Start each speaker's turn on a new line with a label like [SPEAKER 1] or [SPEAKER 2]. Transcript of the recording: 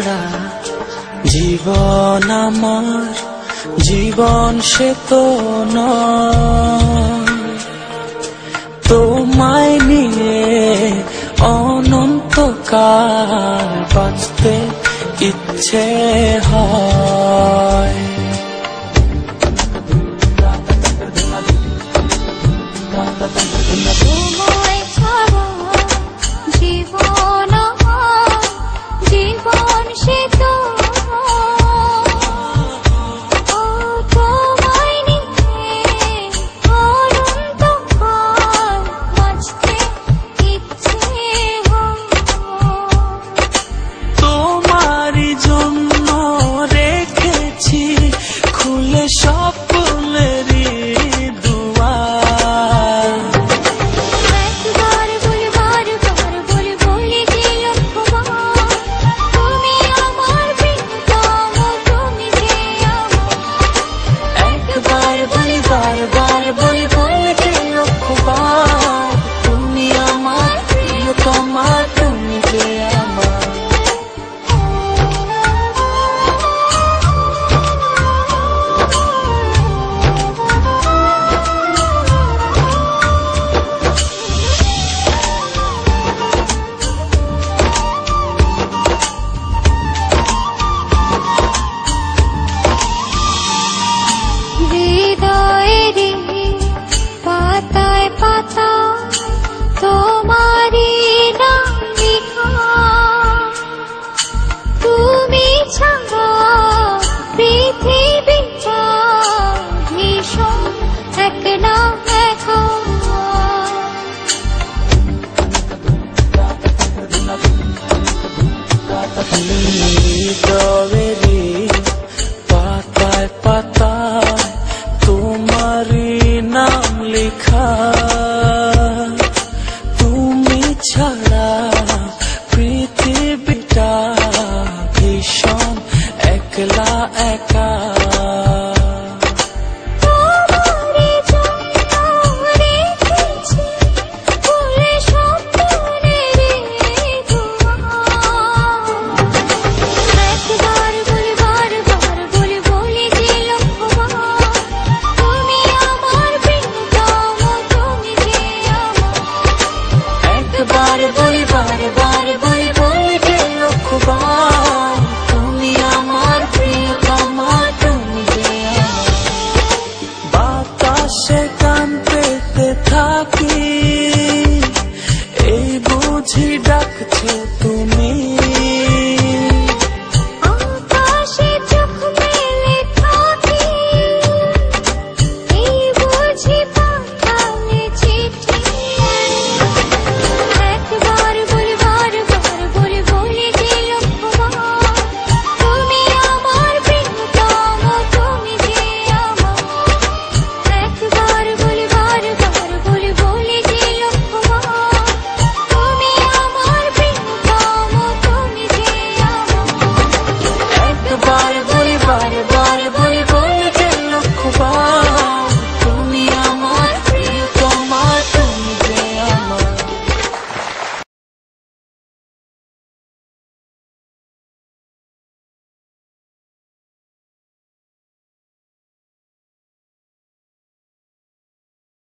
[SPEAKER 1] ছাড়া জীবন আমার জীবন সে তো নয়। তোমায় নিয়ে অনন্তকাল বাঁচতে ইচ্ছে হয়।
[SPEAKER 2] তোমায় ছাড়া জীবন আমার জীবন সে তো তোমায় নিয়ে অনন্তকাল বাঁচতে ইচ্ছে হয়।
[SPEAKER 1] তোমারই জন্য রেখেছি খুলে স্বপ্নেরই দুয়ার।
[SPEAKER 2] একবার বলি বারবার বলি বলি যে লক্ষ্যবার, তুমি আমার প্রিয়তম, তুমি যে আমার।
[SPEAKER 1] একবার বলি বারবার বলি বলি যে লক্ষ্যবার, তুমি আমার প্রিয়তমা, তুমি যে আমার।
[SPEAKER 2] হৃদয়েরই পাতায় পাতায়